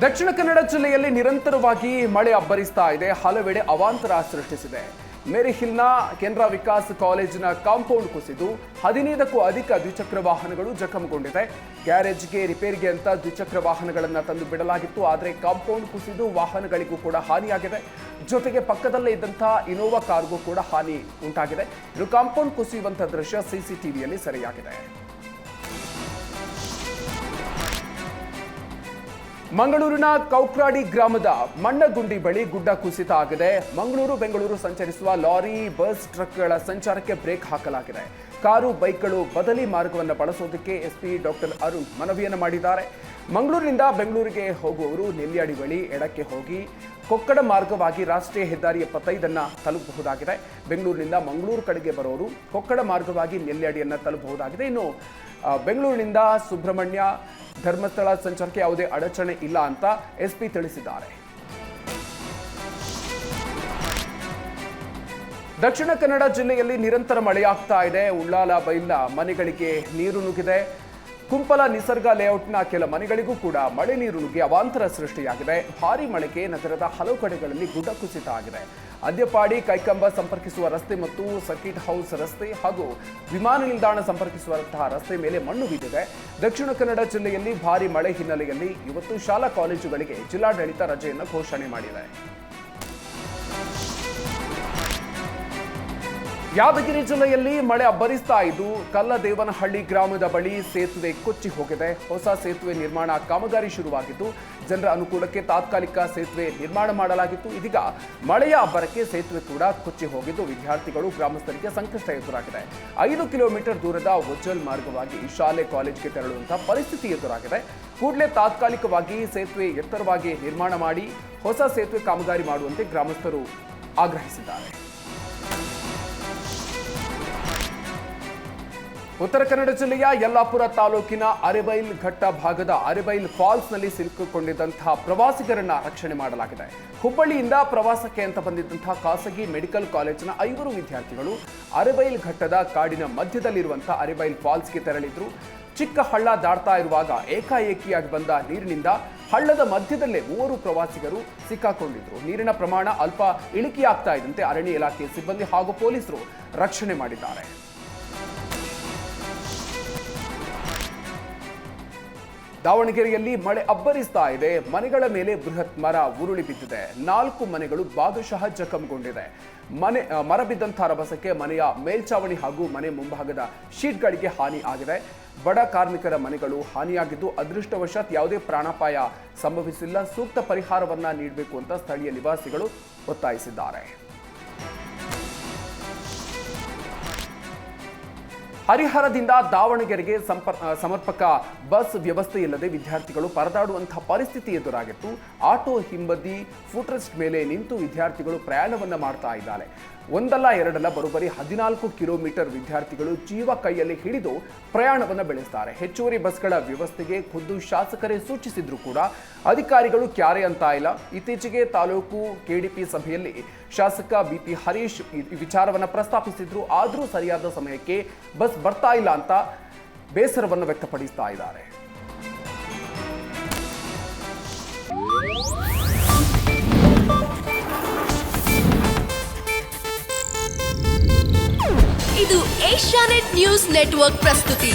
ದಕ್ಷಿಣ ಕನ್ನಡ ಜಿಲ್ಲೆಯಲ್ಲಿ ನಿರಂತರವಾಗಿ ಮಳೆ ಅಬ್ಬರಿಸ್ತಾ ಇದೆ. ಹಲವೆಡೆ ಅವಾಂತರ ಸೃಷ್ಟಿಸಿದೆ. ಮೇರಿ ಹಿಲ್ನ ಕೆನರಾ ವಿಕಾಸ್ ಕಾಲೇಜಿನ ಕಾಂಪೌಂಡ್ ಕುಸಿದು 15ಕ್ಕೂ ಅಧಿಕ ದ್ವಿಚಕ್ರ ವಾಹನಗಳು ಜಖಂಗೊಂಡಿದೆ. ಗ್ಯಾರೇಜ್ಗೆ ರಿಪೇರಿಗೆ ಅಂತ ದ್ವಿಚಕ್ರ ವಾಹನಗಳನ್ನು ತಂದು ಬಿಡಲಾಗಿತ್ತು. ಆದರೆ ಕಾಂಪೌಂಡ್ ಕುಸಿದು ವಾಹನಗಳಿಗೂ ಕೂಡ ಹಾನಿಯಾಗಿದೆ. ಜೊತೆಗೆ ಪಕ್ಕದಲ್ಲೇ ಇದ್ದಂತಹ ಇನೋವಾ ಕಾರ್ಗೂ ಕೂಡ ಹಾನಿ ಉಂಟಾಗಿದೆ. ಇದು ಕಾಂಪೌಂಡ್ ಕುಸಿಯುವಂತಹ ದೃಶ್ಯ ಸಿಸಿಟಿವಿಯಲ್ಲಿ ಸೆರೆಯಾಗಿದೆ. ಮಂಗಳೂರಿನ ಕೌಕ್ರಾಡಿ ಗ್ರಾಮದ ಮಣ್ಣಗುಂಡಿ ಬಳಿ ಗುಡ್ಡ ಕುಸಿತ ಆಗಿದೆ. ಮಂಗಳೂರು ಬೆಂಗಳೂರು ಸಂಚರಿಸುವ ಲಾರಿ, ಬಸ್, ಟ್ರಕ್ಗಳ ಸಂಚಾರಕ್ಕೆ ಬ್ರೇಕ್ ಹಾಕಲಾಗಿದೆ. ಕಾರು, ಬೈಕ್ಗಳು ಬದಲಿ ಮಾರ್ಗವನ್ನು ಬಳಸೋದಕ್ಕೆ ಎಸ್ಪಿ ಡಾಕ್ಟರ್ ಅರುಣ್ ಮನವಿಯನ್ನು ಮಾಡಿದ್ದಾರೆ. ಮಂಗಳೂರಿನಿಂದ ಬೆಂಗಳೂರಿಗೆ ಹೋಗುವವರು ನೆಲ್ಯಾಡಿ ಬಳಿ ಎಡಕ್ಕೆ ಹೋಗಿ ಕೊಕ್ಕಡ ಮಾರ್ಗವಾಗಿ ರಾಷ್ಟ್ರೀಯ ಹೆದ್ದಾರಿ 75 ತಲುಪಬಹುದಾಗಿದೆ. ಬೆಂಗಳೂರಿನಿಂದ ಮಂಗಳೂರು ಕಡೆಗೆ ಬರೋರು ಕೊಕ್ಕಡ ಮಾರ್ಗವಾಗಿ ನೆಲ್ಯಾಡಿಯನ್ನು ತಲುಪಬಹುದಾಗಿದೆ. ಇನ್ನು ಬೆಂಗಳೂರಿನಿಂದ ಸುಬ್ರಹ್ಮಣ್ಯ, ಧರ್ಮಸ್ಥಳ ಸಂಚಾರಕ್ಕೆ ಯಾವುದೇ ಅಡಚಣೆ ಇಲ್ಲ ಅಂತ ಎಸ್ಪಿ ತಿಳಿಸಿದ್ದಾರೆ. ದಕ್ಷಿಣ ಕನ್ನಡ ಜಿಲ್ಲೆಯಲ್ಲಿ ನಿರಂತರ ಮಳೆಯಾಗ್ತಾ ಇದೆ. ಉಳ್ಳಾಲ ಬೈಲ್ನ ಮನೆಗಳಿಗೆ ನೀರು ನುಗ್ಗಿದೆ. ಕುಂಪಲ ನಿಸರ್ಗ ಲೇಔಟ್ನ ಕೆಲ ಮನೆಗಳಿಗೂ ಕೂಡ ಮಳೆ ನೀರು ನುಗ್ಗಿ ಅವಾಂತರ ಸೃಷ್ಟಿಯಾಗಿದೆ. ಭಾರೀ ಮಳೆಗೆ ನಗರದ ಹಲವು ಕಡೆಗಳಲ್ಲಿ ಗುಡ್ಡ ಕುಸಿತ ಆಗಿದೆ. ಅದ್ಯಪಾಡಿ ಕೈಕಂಬ ಸಂಪರ್ಕಿಸುವ ರಸ್ತೆ ಮತ್ತು ಸರ್ಕಿಟ್ ಹೌಸ್ ರಸ್ತೆ ಹಾಗೂ ವಿಮಾನ ನಿಲ್ದಾಣ ಸಂಪರ್ಕಿಸುವಂತಹ ರಸ್ತೆ ಮೇಲೆ ಮಣ್ಣು ಬಿದ್ದಿದೆ. ದಕ್ಷಿಣ ಕನ್ನಡ ಜಿಲ್ಲೆಯಲ್ಲಿ ಭಾರೀ ಮಳೆ ಹಿನ್ನೆಲೆಯಲ್ಲಿ ಇವತ್ತು ಶಾಲಾ ಕಾಲೇಜುಗಳಿಗೆ ಜಿಲ್ಲಾಡಳಿತ ರಜೆಯನ್ನು ಘೋಷಣೆ ಮಾಡಿದೆ. ಯಾದಗಿರಿ ಜಿಲ್ಲೆಯಲ್ಲಿ ಮಳೆ ಅಬ್ಬರಿಸ್ತಾ ಇದ್ದು ಕಲ್ಲದೇವನಹಳ್ಳಿ ಗ್ರಾಮದ ಬಳಿ ಸೇತುವೆ ಕೊಚ್ಚಿ ಹೋಗಿದೆ. ಹೊಸ ಸೇತುವೆ ನಿರ್ಮಾಣ ಕಾಮಗಾರಿ ಶುರುವಾಗಿದ್ದು ಜನರ ಅನುಕೂಲಕ್ಕೆ ತಾತ್ಕಾಲಿಕ ಸೇತುವೆ ನಿರ್ಮಾಣ ಮಾಡಲಾಗಿತ್ತು. ಇದೀಗ ಮಳೆಯ ಅಬ್ಬರಕ್ಕೆ ಸೇತುವೆ ಕೂಡ ಕೊಚ್ಚಿ ಹೋಗಿದ್ದು ವಿದ್ಯಾರ್ಥಿಗಳು, ಗ್ರಾಮಸ್ಥರಿಗೆ ಸಂಕಷ್ಟ ಎದುರಾಗಿದೆ. 5 ಕಿಲೋಮೀಟರ್ ದೂರದ ಒಜ್ಜಲ್ ಮಾರ್ಗವಾಗಿ ಶಾಲೆ ಕಾಲೇಜ್ಗೆ ತೆರಳುವಂತಹ ಪರಿಸ್ಥಿತಿ ಎದುರಾಗಿದೆ. ಕೂಡಲೇ ತಾತ್ಕಾಲಿಕವಾಗಿ ಸೇತುವೆ ಎತ್ತರವಾಗಿ ನಿರ್ಮಾಣ ಮಾಡಿ ಹೊಸ ಸೇತುವೆ ಕಾಮಗಾರಿ ಮಾಡುವಂತೆ ಗ್ರಾಮಸ್ಥರು ಆಗ್ರಹಿಸಿದ್ದಾರೆ. ಉತ್ತರ ಕನ್ನಡ ಜಿಲ್ಲೆಯ ಯಲ್ಲಾಪುರ ತಾಲೂಕಿನ ಅರೆಬೈಲ್ ಘಟ್ಟ ಭಾಗದ ಅರೆಬೈಲ್ ಫಾಲ್ಸ್ನಲ್ಲಿ ಸಿಲುಕಿಕೊಂಡಿದ್ದಂತಹ ಪ್ರವಾಸಿಗರನ್ನ ರಕ್ಷಣೆ ಮಾಡಲಾಗಿದೆ. ಹುಬ್ಬಳ್ಳಿಯಿಂದ ಪ್ರವಾಸಕ್ಕೆ ಅಂತ ಬಂದಿದ್ದಂತಹ ಖಾಸಗಿ ಮೆಡಿಕಲ್ ಕಾಲೇಜಿನ 5 ವಿದ್ಯಾರ್ಥಿಗಳು ಅರೆಬೈಲ್ ಘಟ್ಟದ ಕಾಡಿನ ಮಧ್ಯದಲ್ಲಿರುವಂತಹ ಅರೆಬೈಲ್ ಫಾಲ್ಸ್ಗೆ ತೆರಳಿದ್ರು. ಚಿಕ್ಕ ಹಳ್ಳ ದಾಟ್ತಾ ಇರುವಾಗ ಏಕಾಏಕಿಯಾಗಿ ಬಂದ ನೀರಿನಿಂದ ಹಳ್ಳದ ಮಧ್ಯದಲ್ಲೇ 3 ಪ್ರವಾಸಿಗರು ಸಿಕ್ಕಾಕೊಂಡಿದ್ರು. ನೀರಿನ ಪ್ರಮಾಣ ಅಲ್ಪ ಇಳಿಕೆಯಾಗ್ತಾ ಇದ್ದಂತೆ ಅರಣ್ಯ ಇಲಾಖೆ ಸಿಬ್ಬಂದಿ ಹಾಗೂ ಪೊಲೀಸರು ರಕ್ಷಣೆ ಮಾಡಿದ್ದಾರೆ. ದಾವಣಗೆರೆಯಲ್ಲಿ ಮಳೆ ಅಬ್ಬರಿಸ್ತಾ ಇದೆ. ಮನೆಗಳ ಮೇಲೆ ಬೃಹತ್ ಮರ ಉರುಳಿ ಬಿದ್ದಿದೆ. 4 ಮನೆಗಳು ಭಾಗಶಃ ಜಖಂಗೊಂಡಿದೆ. ಮರ ಬಿದ್ದಂತಹ ರಭಸಕ್ಕೆ ಮನೆಯ ಮೇಲ್ಚಾವಣಿ ಹಾಗೂ ಮನೆ ಮುಂಭಾಗದ ಶೀಟ್ಗಳಿಗೆ ಹಾನಿ ಆಗಿದೆ. ಬಡ ಕಾರ್ಮಿಕರ ಮನೆಗಳು ಹಾನಿಯಾಗಿದ್ದು ಅದೃಷ್ಟವಶಾತ್ ಯಾವುದೇ ಪ್ರಾಣಾಪಾಯ ಸಂಭವಿಸಿಲ್ಲ. ಸೂಕ್ತ ಪರಿಹಾರವನ್ನ ನೀಡಬೇಕು ಅಂತ ಸ್ಥಳೀಯ ನಿವಾಸಿಗಳು ಒತ್ತಾಯಿಸಿದ್ದಾರೆ. ಹರಿಹರದಿಂದ ದಾವಣಗೆರೆಗೆ ಸಮರ್ಪಕ ಬಸ್ ವ್ಯವಸ್ಥೆ ಇಲ್ಲದೆ ವಿದ್ಯಾರ್ಥಿಗಳು ಪರದಾಡುವಂತಹ ಪರಿಸ್ಥಿತಿ ಎದುರಾಗಿತ್ತು. ಆಟೋ ಹಿಂಬದಿ ಫುಟ್ರೆಸ್ಟ್ ಮೇಲೆ ನಿಂತು ವಿದ್ಯಾರ್ಥಿಗಳು ಪ್ರಯಾಣವನ್ನ ಮಾಡ್ತಾ ಇದ್ದಾರೆ. ಒಂದಲ್ಲ ಎರಡಲ್ಲ ಬರೋಬ್ಬರಿ 14 ಕಿಲೋಮೀಟರ್ ವಿದ್ಯಾರ್ಥಿಗಳು ಜೀವ ಕೈಯಲ್ಲಿ ಹಿಡಿದು ಪ್ರಯಾಣವನ್ನು ಬೆಳೆಸ್ತಾರೆ. ಹೆಚ್ಚುವರಿ ಬಸ್ಗಳ ವ್ಯವಸ್ಥೆಗೆ ಖುದ್ದು ಶಾಸಕರೇ ಸೂಚಿಸಿದ್ರು ಕೂಡ ಅಧಿಕಾರಿಗಳು ಕ್ಯಾರೆ ಅಂತ ಇಲ್ಲ. ಇತ್ತೀಚೆಗೆ ತಾಲೂಕು ಕೆಡಿಪಿ ಸಭೆಯಲ್ಲಿ ಶಾಸಕ ಬಿಪಿ ಹರೀಶ್ ವಿಚಾರವನ್ನು ಪ್ರಸ್ತಾಪಿಸಿದ್ರು. ಆದರೂ ಸರಿಯಾದ ಸಮಯಕ್ಕೆ ಬಸ್ ಬರ್ತಾ ಇಲ್ಲ ಅಂತ ಬೇಸರವನ್ನು ವ್ಯಕ್ತಪಡಿಸ್ತಾ ಇದ್ದಾರೆ. ಇದು ಏಷ್ಯಾನೆಟ್ ನ್ಯೂಸ್ ನೆಟ್ವರ್ಕ್ ಪ್ರಸ್ತುತಿ.